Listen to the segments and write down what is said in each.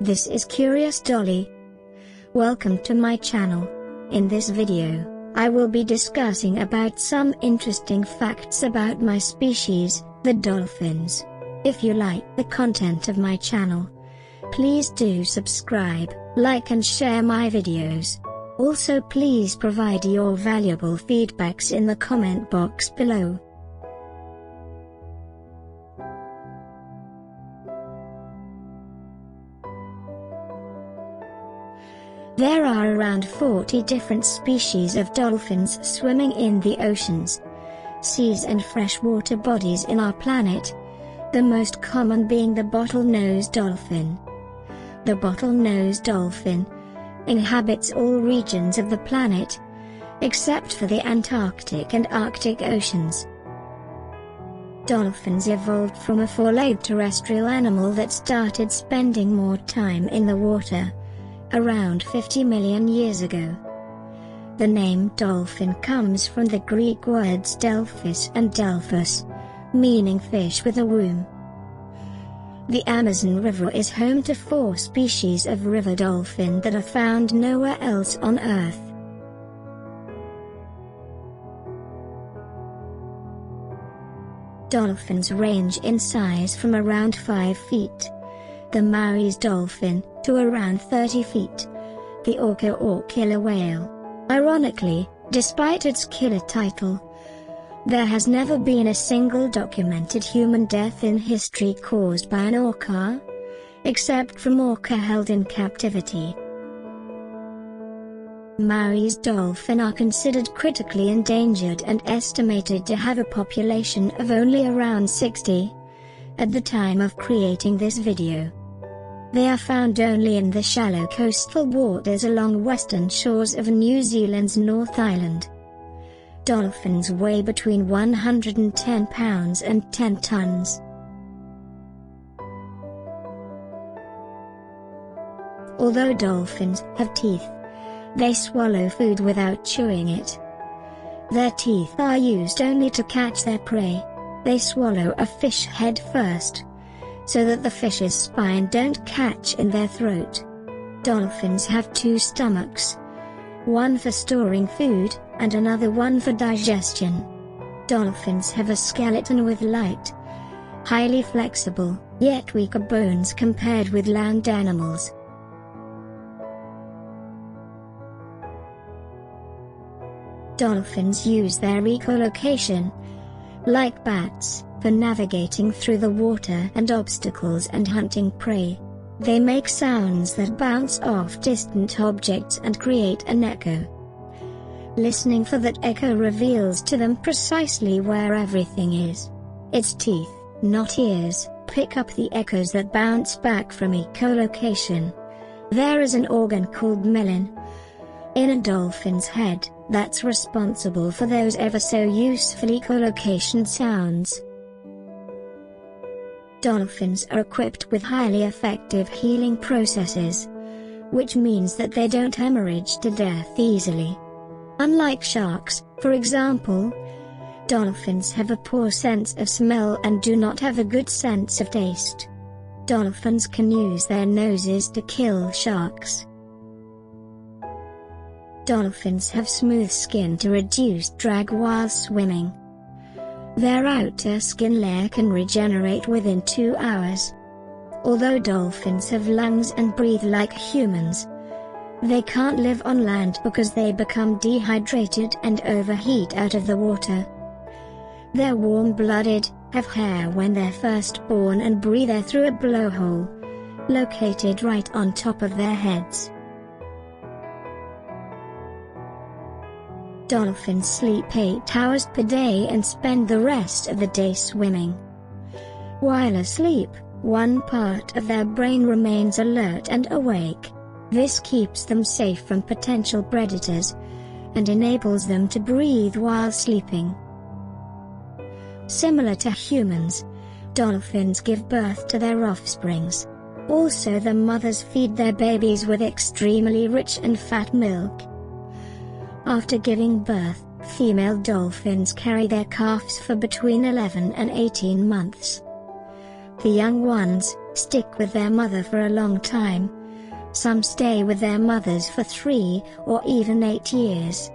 This is Curious Dolly. Welcome to my channel. In this video, I will be discussing about some interesting facts about my species, the dolphins. If you like the content of my channel, please do subscribe, like and share my videos. Also please provide your valuable feedbacks in the comment box below. There are around 40 different species of dolphins swimming in the oceans, seas and freshwater bodies in our planet, the most common being the bottlenose dolphin. The bottlenose dolphin inhabits all regions of the planet, except for the Antarctic and Arctic oceans. Dolphins evolved from a four-legged terrestrial animal that started spending more time in the water around 50 million years ago. The name dolphin comes from the Greek words delphis and delphos, meaning fish with a womb. The Amazon River is home to 4 species of river dolphin that are found nowhere else on Earth. Dolphins range in size from around 5 feet, the Maori's dolphin, to around 30 feet, the orca or killer whale. Ironically, despite its killer title, there has never been a single documented human death in history caused by an orca, except from orca held in captivity. Maori's dolphin are considered critically endangered and estimated to have a population of only around 60 at the time of creating this video. They are found only in the shallow coastal waters along western shores of New Zealand's North Island. Dolphins weigh between 110 pounds and 10 tons. Although dolphins have teeth, they swallow food without chewing it. Their teeth are used only to catch their prey. They swallow a fish head first, so that the fish's spine don't catch in their throat. Dolphins have 2 stomachs, one for storing food, and another one for digestion. Dolphins have a skeleton with light, highly flexible, yet weaker bones compared with land animals. Dolphins use their echolocation, like bats, for navigating through the water and obstacles and hunting prey. They make sounds that bounce off distant objects and create an echo. Listening for that echo reveals to them precisely where everything is. Its teeth, not ears, pick up the echoes that bounce back from echolocation. There is an organ called melon in a dolphin's head that's responsible for those ever so useful echolocation sounds. Dolphins are equipped with highly effective healing processes, which means that they don't hemorrhage to death easily. Unlike sharks, for example, dolphins have a poor sense of smell and do not have a good sense of taste. Dolphins can use their noses to kill sharks. Dolphins have smooth skin to reduce drag while swimming. Their outer skin layer can regenerate within 2 hours. Although dolphins have lungs and breathe like humans, they can't live on land because they become dehydrated and overheat out of the water. They're warm-blooded, have hair when they're first born and breathe air through a blowhole, located right on top of their heads. Dolphins sleep 8 hours per day and spend the rest of the day swimming. While asleep, one part of their brain remains alert and awake. This keeps them safe from potential predators, and enables them to breathe while sleeping. Similar to humans, dolphins give birth to their offsprings. Also, the mothers feed their babies with extremely rich and fat milk. After giving birth, female dolphins carry their calves for between 11 and 18 months. The young ones, stick with their mother for a long time. Some stay with their mothers for 3 or even 8 years.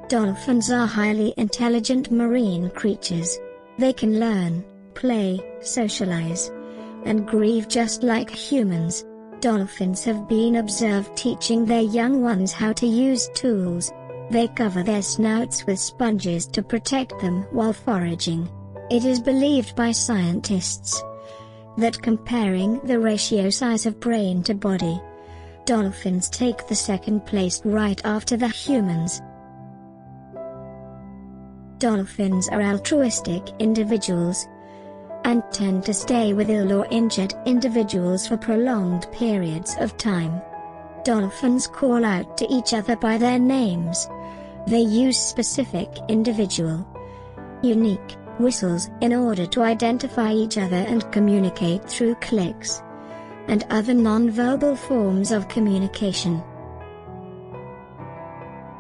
Dolphins are highly intelligent marine creatures. They can learn, play, socialize, and grieve just like humans. Dolphins have been observed teaching their young ones how to use tools. They cover their snouts with sponges to protect them while foraging. It is believed by scientists that comparing the ratio size of brain to body, dolphins take the second place right after the humans. Dolphins are altruistic individuals and tend to stay with ill or injured individuals for prolonged periods of time. Dolphins call out to each other by their names. They use specific individual, unique whistles in order to identify each other and communicate through clicks and other non-verbal forms of communication.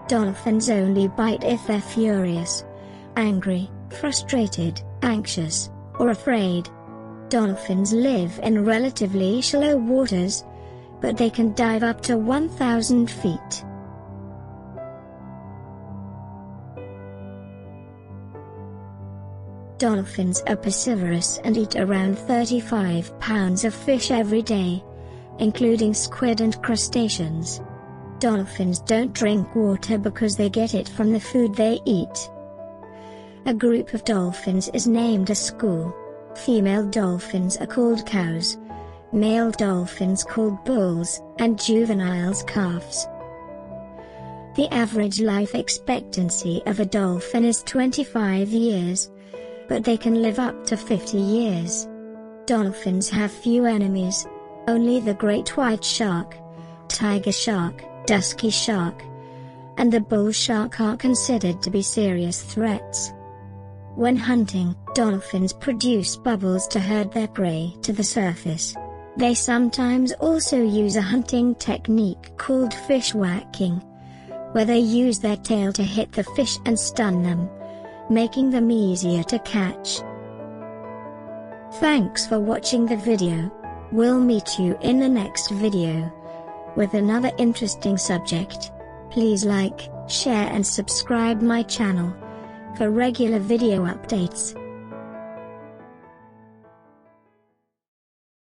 Dolphins only bite if they're furious, angry, frustrated, anxious, or afraid. Dolphins live in relatively shallow waters, but they can dive up to 1,000 feet. Dolphins are piscivorous and eat around 35 pounds of fish every day, including squid and crustaceans. Dolphins don't drink water because they get it from the food they eat. A group of dolphins is named a school. Female dolphins are called cows, male dolphins called bulls, and juveniles calves. The average life expectancy of a dolphin is 25 years, but they can live up to 50 years. Dolphins have few enemies. Only the great white shark, tiger shark, dusky shark, and the bull shark are considered to be serious threats. When hunting, dolphins produce bubbles to herd their prey to the surface. They sometimes also use a hunting technique called fish whacking, where they use their tail to hit the fish and stun them, making them easier to catch. Thanks for watching the video. We'll meet you in the next video with another interesting subject. Please like, share and subscribe my channel for regular video updates.